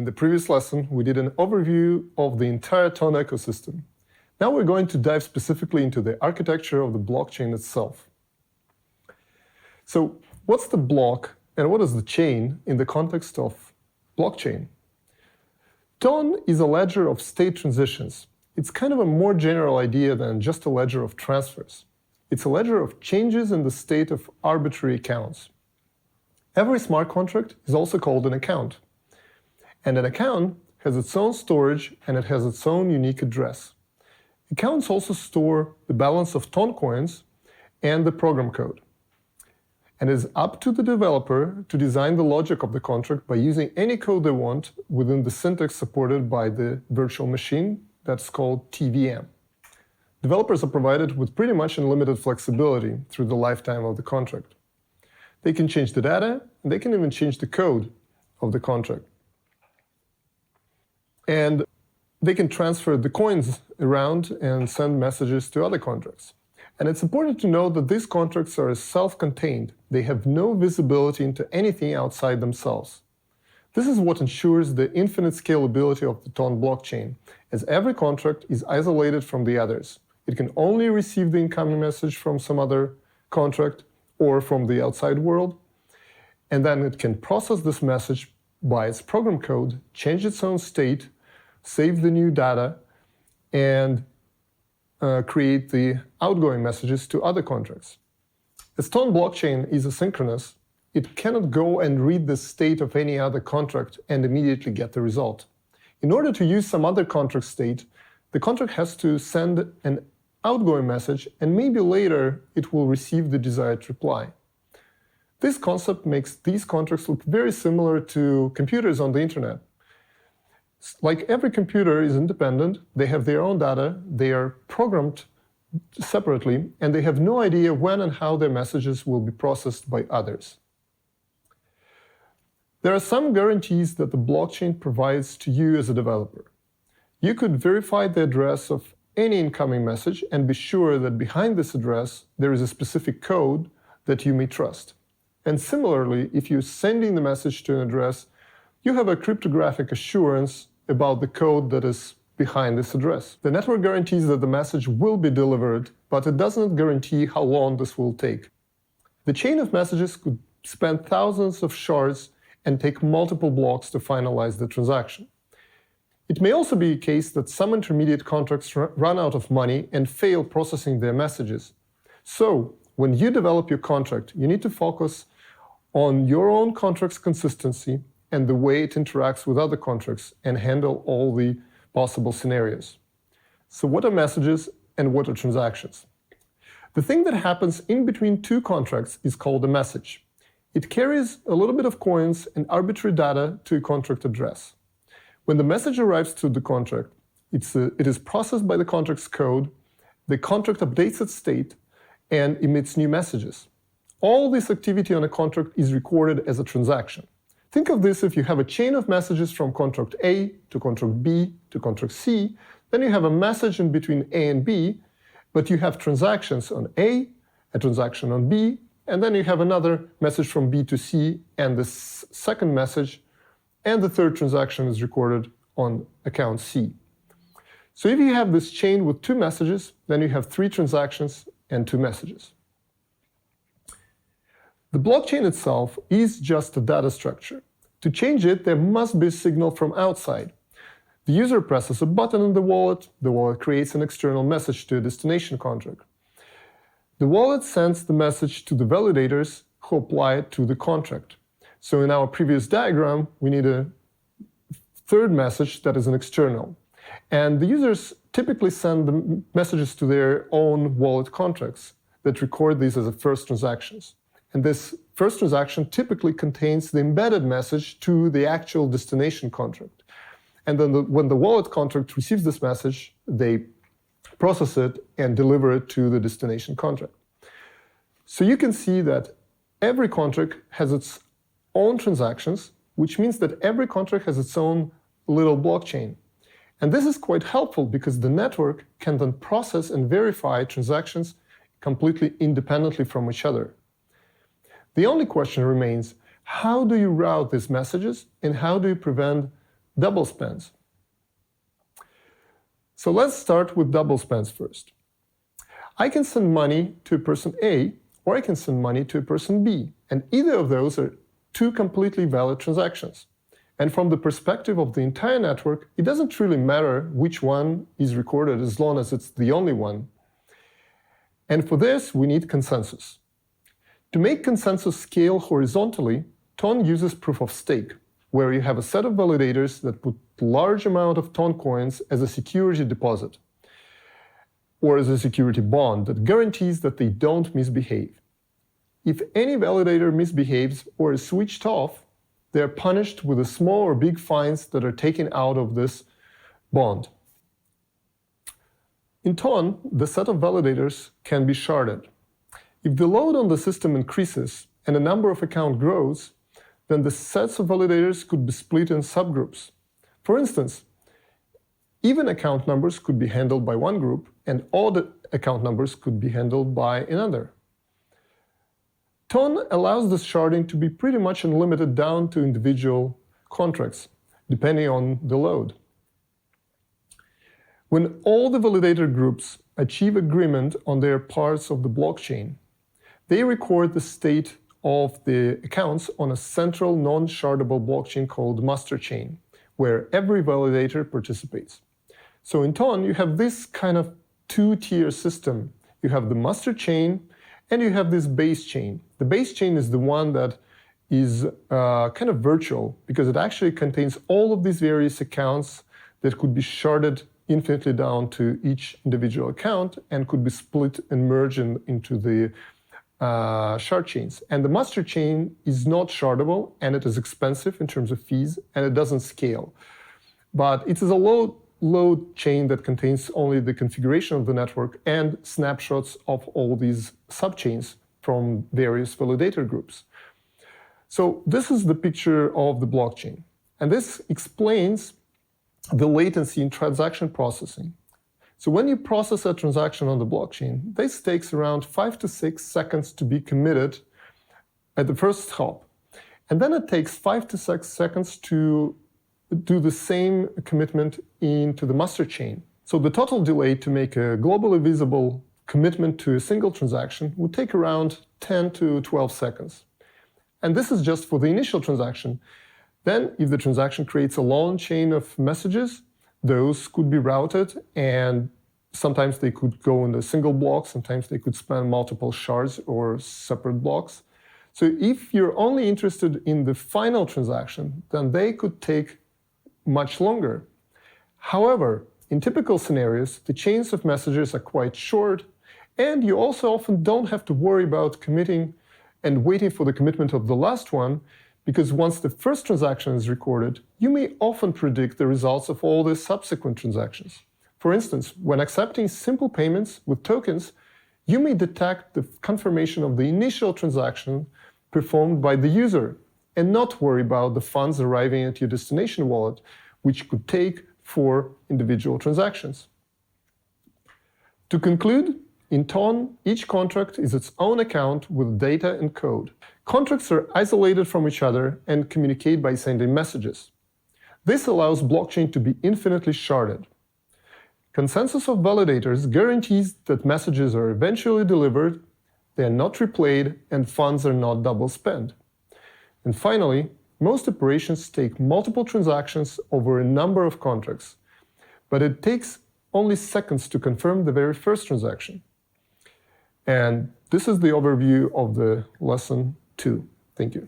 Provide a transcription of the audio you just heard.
In the previous lesson, we did an overview of the entire Ton ecosystem. Now we're going to dive specifically into the architecture of the blockchain itself. So, what's the block and what is the chain in the context of blockchain? Ton is a ledger of state transitions. It's kind of a more general idea than just a ledger of transfers. It's a ledger of changes in the state of arbitrary accounts. Every smart contract is also called an account. And an account has its own storage and it has its own unique address. Accounts also store the balance of Ton coins and the program code. And it is up to the developer to design the logic of the contract by using any code they want within the syntax supported by the virtual machine that's called TVM. Developers are provided with pretty much unlimited flexibility through the lifetime of the contract. They can change the data, and they can even change the code of the contract. And they can transfer the coins around and send messages to other contracts. And it's important to note that these contracts are self-contained. They have no visibility into anything outside themselves. This is what ensures the infinite scalability of the Ton blockchain, as every contract is isolated from the others. It can only receive the incoming message from some other contract or from the outside world, and then it can process this message by its program code, change its own state, save the new data, and create the outgoing messages to other contracts. As Ton blockchain is asynchronous, it cannot go and read the state of any other contract and immediately get the result. In order to use some other contract state, the contract has to send an outgoing message, and maybe later it will receive the desired reply. This concept makes these contracts look very similar to computers on the internet. Like every computer is independent, they have their own data, they are programmed separately, and they have no idea when and how their messages will be processed by others. There are some guarantees that the blockchain provides to you as a developer. You could verify the address of any incoming message and be sure that behind this address there is a specific code that you may trust. And similarly, if you're sending the message to an address, you have a cryptographic assurance about the code that is behind this address. The network guarantees that the message will be delivered, but it doesn't guarantee how long this will take. The chain of messages could span thousands of shards and take multiple blocks to finalize the transaction. It may also be a case that some intermediate contracts run out of money and fail processing their messages. So, when you develop your contract, you need to focus on your own contract's consistency and the way it interacts with other contracts and handle all the possible scenarios. So what are messages and what are transactions? The thing that happens in between two contracts is called a message. It carries a little bit of coins and arbitrary data to a contract address. When the message arrives to the contract, it is processed by the contract's code, the contract updates its state, and emits new messages. All this activity on a contract is recorded as a transaction. Think of this: if you have a chain of messages from contract A to contract B to contract C, then you have a message in between A and B, but you have transactions on A, a transaction on B, and then you have another message from B to C, and the second message, and the third transaction is recorded on account C. So if you have this chain with two messages, then you have three transactions and two messages. The blockchain itself is just a data structure. To change it, there must be a signal from outside. The user presses a button in the wallet creates an external message to a destination contract. The wallet sends the message to the validators who apply it to the contract. So in our previous diagram, we need a third message that is an external. And the users typically send the messages to their own wallet contracts that record these as the first transactions. And this first transaction typically contains the embedded message to the actual destination contract. And then when the wallet contract receives this message, they process it and deliver it to the destination contract. So you can see that every contract has its own transactions, which means that every contract has its own little blockchain. And this is quite helpful because the network can then process and verify transactions completely independently from each other. The only question remains, how do you route these messages and how do you prevent double spends. So let's start with double spends first. I can send money to a person A, or I can send money to a person B, and either of those are two completely valid transactions. And from the perspective of the entire network, it doesn't really matter which one is recorded as long as it's the only one. And for this, we need consensus. To make consensus scale horizontally, Ton uses proof of stake, where you have a set of validators that put a large amount of Ton coins as a security deposit, or as a security bond that guarantees that they don't misbehave. If any validator misbehaves or is switched off, they are punished with the small or big fines that are taken out of this bond. In Ton, the set of validators can be sharded. If the load on the system increases and the number of accounts grows, then the sets of validators could be split in subgroups. For instance, even account numbers could be handled by one group, and odd account numbers could be handled by another. Ton allows this sharding to be pretty much unlimited down to individual contracts, depending on the load. When all the validator groups achieve agreement on their parts of the blockchain, they record the state of the accounts on a central non-shardable blockchain called master chain, where every validator participates. So in Ton, you have this kind of two-tier system. You have the master chain, and you have this base chain. The base chain is the one that is kind of virtual, because it actually contains all of these various accounts that could be sharded infinitely down to each individual account and could be split and merged into the shard chains. And the master chain is not shardable, and it is expensive in terms of fees, and it doesn't scale. But it is a load chain that contains only the configuration of the network and snapshots of all these subchains from various validator groups. So this is the picture of the blockchain. And this explains the latency in transaction processing. So when you process a transaction on the blockchain, this takes around 5 to 6 seconds to be committed at the first hop. And then it takes 5 to 6 seconds to do the same commitment into the master chain. So the total delay to make a globally visible commitment to a single transaction would take around 10 to 12 seconds. And this is just for the initial transaction. Then, if the transaction creates a long chain of messages, those could be routed, and sometimes they could go in a single block, sometimes they could span multiple shards or separate blocks. So if you're only interested in the final transaction, then they could take much longer. However, in typical scenarios, the chains of messages are quite short, and you also often don't have to worry about committing and waiting for the commitment of the last one, because once the first transaction is recorded, you may often predict the results of all the subsequent transactions. For instance, when accepting simple payments with tokens, you may detect the confirmation of the initial transaction performed by the user and not worry about the funds arriving at your destination wallet, which could take 4 individual transactions. To conclude, in Ton, each contract is its own account with data and code. Contracts are isolated from each other and communicate by sending messages. This allows blockchain to be infinitely sharded. Consensus of validators guarantees that messages are eventually delivered, they are not replayed, and funds are not double spent. And finally, most operations take multiple transactions over a number of contracts, but it takes only seconds to confirm the very first transaction. And this is the overview of the lesson 2. Thank you.